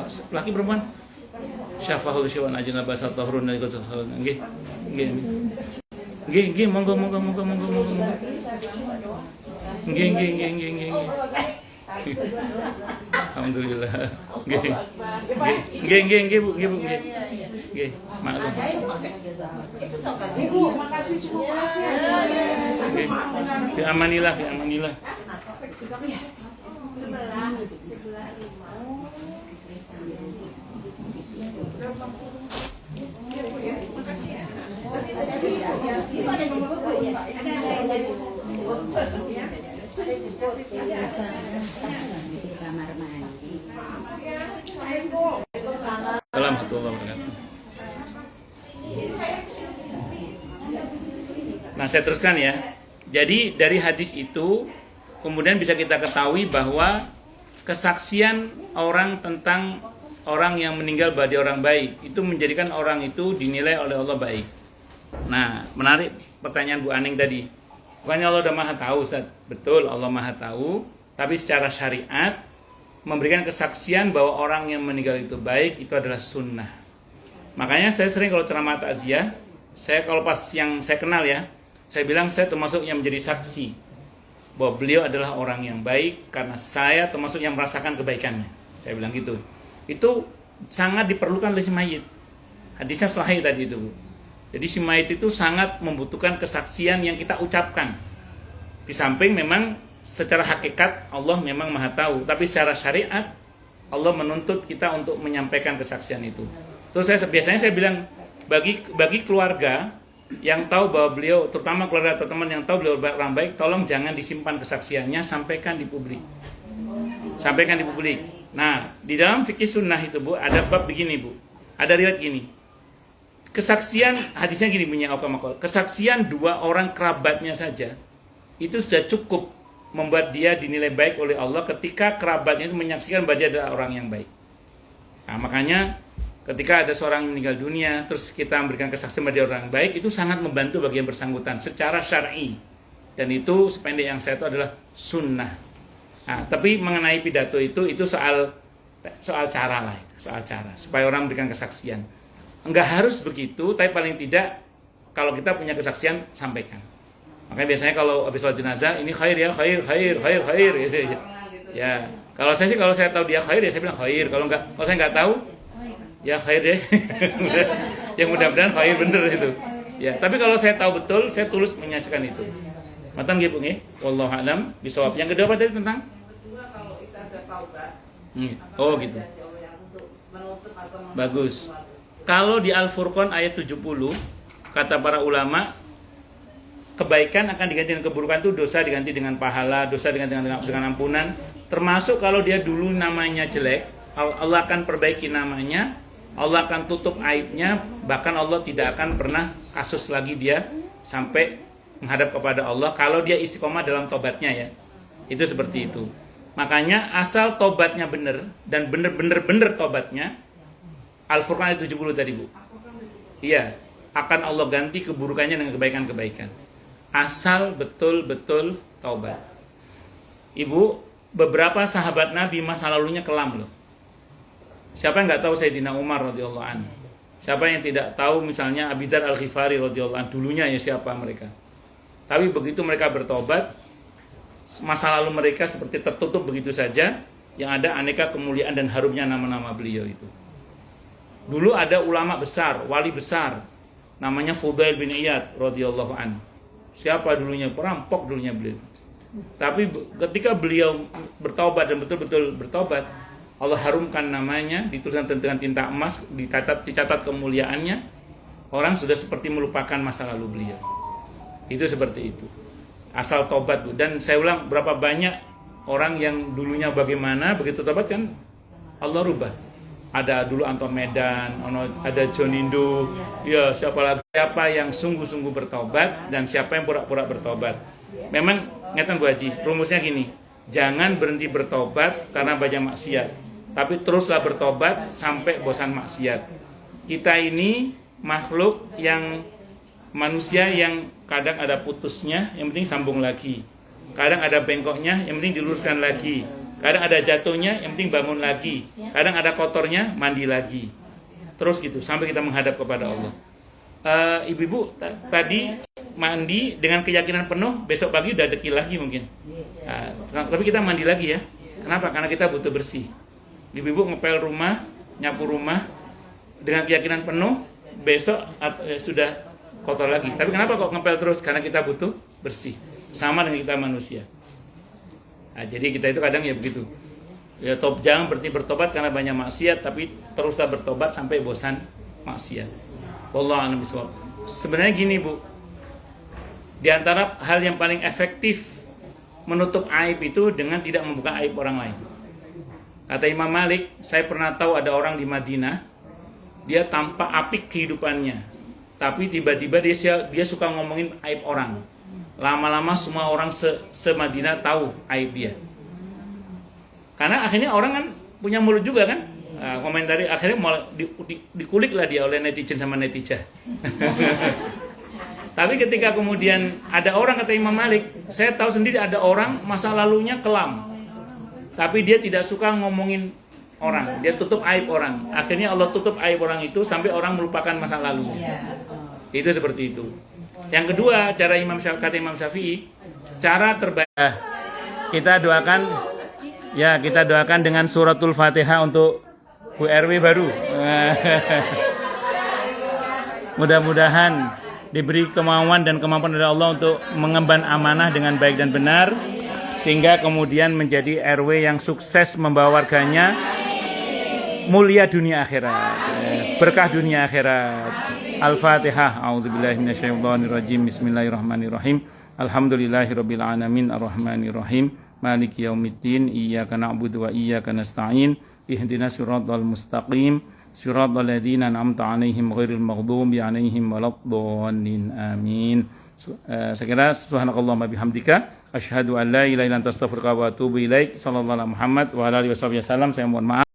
laki perempuan? Syafahul syai'an ajna basal tahurun dari kota salam. Nggih. Nggih, monggo. Nggih. Alhamdulillah. Nggih, Bu. Nggih, maklum. Ibu, makasih semua. Fi amanillah. Sebelah rimau. Makasih ya. Di kamar mandi. Warahmatullahi wabarakatuh. Nah, saya teruskan ya. Jadi dari hadis itu kemudian bisa kita ketahui bahwa kesaksian orang tentang orang yang meninggal bagi orang baik itu menjadikan orang itu dinilai oleh Allah baik. Nah, menarik pertanyaan Bu Aning tadi. Bukannya Allah udah maha tahu, Ustaz? Betul, Allah maha tahu. Tapi secara syariat memberikan kesaksian bahwa orang yang meninggal itu baik itu adalah sunnah. Makanya saya sering kalau ceramah takziah, saya kalau pas yang saya kenal ya, saya bilang saya termasuk yang menjadi saksi bahwa beliau adalah orang yang baik karena saya termasuk yang merasakan kebaikannya. Saya bilang gitu. Itu sangat diperlukan oleh si mayit. Hadisnya sahih tadi itu, Bu. Jadi si mayit itu sangat membutuhkan kesaksian yang kita ucapkan. Di samping memang secara hakikat Allah memang maha tahu, tapi secara syariat Allah menuntut kita untuk menyampaikan kesaksian itu. Terus biasanya saya bilang bagi keluarga yang tahu bahwa beliau, terutama keluarga atau teman yang tahu beliau orang baik, tolong jangan disimpan kesaksiannya, sampaikan di publik. Nah, di dalam fikih sunnah itu, Bu, ada bab begini, Bu. Ada riwayat gini. Kesaksian, hadisnya gini bunyinya, kesaksian dua orang kerabatnya saja itu sudah cukup membuat dia dinilai baik oleh Allah ketika kerabatnya itu menyaksikan bahwa dia adalah orang yang baik. Nah, makanya ketika ada seorang meninggal dunia terus kita memberikan kesaksian bahwa dia orang baik, itu sangat membantu bagi yang bersangkutan secara syar'i. Dan itu sependek yang saya tahu adalah sunnah. Nah, tapi mengenai pidato itu soal cara lah, soal cara supaya orang memberikan kesaksian. Enggak harus begitu, tapi paling tidak kalau kita punya kesaksian sampaikan. Makanya biasanya kalau habis sholat jenazah ini khair gitu. Ya, kalau saya tahu dia khair ya saya bilang khair. Kalau saya nggak tahu ya khair deh. Ya mudah-mudahan khair bener itu. Ya, tapi kalau saya tahu betul, saya tulus menyaksikan itu. Matan nggih, Bu nggih. Wallahu a'lam bishawab. Yang kedua apa tadi tentang? Kalau kita ada taubat. Oh, gitu. Bagus. Kalau di Al-Furqan ayat 70, kata para ulama, kebaikan akan diganti dengan keburukan itu dosa diganti dengan pahala, dosa diganti dengan ampunan. Termasuk kalau dia dulu namanya jelek, Allah akan perbaiki namanya, Allah akan tutup aibnya, bahkan Allah tidak akan pernah kasus lagi dia sampai menghadap kepada Allah kalau dia istiqomah dalam tobatnya ya. Itu seperti itu. Makanya asal tobatnya benar dan benar tobatnya, Al-Furqan ayat 70 tadi, Bu. Iya, akan Allah ganti keburukannya dengan kebaikan-kebaikan. Asal betul-betul taubat. Ibu, beberapa sahabat Nabi masa lalunya kelam loh. Siapa yang nggak tahu Sayyidina Umar radhiyallahu anhu? Siapa yang tidak tahu misalnya Abi Dzar Al-Ghifari radhiyallahu anhu, dulunya ya siapa mereka? Tapi begitu mereka bertobat, masa lalu mereka seperti tertutup begitu saja, yang ada aneka kemuliaan dan harumnya nama-nama beliau itu. Dulu ada ulama besar, wali besar, namanya Fudail bin Iyad radhiyallahu anhu. Siapa dulunya? Perampok dulunya beliau. Tapi ketika beliau bertobat dan betul-betul bertobat, Allah harumkan namanya, dituliskan dengan tinta emas, dicatat kemuliaannya. Orang sudah seperti melupakan masa lalu beliau. Itu seperti itu. Asal tobat, Bu. Dan saya ulang, berapa banyak orang yang dulunya bagaimana, begitu tobat kan Allah rubah. Ada dulu Anton Medan, ada John Indo, ya siapa yang sungguh-sungguh bertobat dan siapa yang pura-pura bertobat. Memang ngeten Bu Haji, rumusnya gini, jangan berhenti bertobat karena banyak maksiat, tapi teruslah bertobat sampai bosan maksiat. Kita ini makhluk yang manusia yang kadang ada putusnya, yang penting sambung lagi. Kadang ada bengkoknya, yang penting diluruskan lagi. Kadang ada jatuhnya, yang penting bangun lagi. Kadang ada kotornya, mandi lagi. Terus gitu, sampai kita menghadap kepada Allah. Ibu-ibu tadi mandi dengan keyakinan penuh, besok pagi udah dekil lagi mungkin. Tapi kita mandi lagi ya. Kenapa? Karena kita butuh bersih. Ibu-ibu ngepel rumah, nyapu rumah dengan keyakinan penuh, besok sudah kotor lagi. Tapi kenapa kok ngepel terus? Karena kita butuh bersih. Sama dengan kita manusia. Jadi kita itu kadang ya begitu. Ya jangan berhenti bertobat karena banyak maksiat, tapi teruslah bertobat sampai bosan maksiat. Wallahu a'lam bishawab. Sebenarnya gini Bu, di antara hal yang paling efektif menutup aib itu dengan tidak membuka aib orang lain. Kata Imam Malik, saya pernah tahu ada orang di Madinah, dia tampak apik kehidupannya, tapi tiba-tiba dia suka ngomongin aib orang. Lama-lama semua orang se-Madinah tahu aib dia. Karena akhirnya orang kan punya mulut juga kan, komentari akhirnya mulai dikulik lah dia oleh netizen sama netizen. Tapi ketika kemudian ada orang, kata Imam Malik, saya tahu sendiri ada orang masa lalunya kelam, tapi dia tidak suka ngomongin orang, dia tutup aib orang. Akhirnya Allah tutup aib orang itu sampai orang melupakan masa lalunya. Itu seperti itu. Yang kedua, cara kata Imam Syafi'i, cara terbaik kita doakan dengan suratul Fatihah untuk Bu RW baru. Mudah-mudahan diberi kemauan dan kemampuan dari Allah untuk mengemban amanah dengan baik dan benar, sehingga kemudian menjadi RW yang sukses membawa warganya mulia dunia akhirat, berkah dunia akhirat. Al-Fatihah. A'udzubillahi minasyaitonirrajim. Bismillahirrahmanirrahim. Alhamdulillahirabbil alamin arrahmanirrahim. Maliki yaumiddin. Iyyaka na'budu wa iyyaka nasta'in. Ihdinas siratal mustaqim. Siratal ladzina an'amta 'alaihim ghairil maghdubi 'alaihim waladdallin. Amin. Saya kira subhanakallahumma bihamdika asyhadu an la ilaha illa anta astaghfiruka wa atubu ilaik. Sallallahu alaihi Muhammad wa ala alihi wasallam. Saya mohon maaf.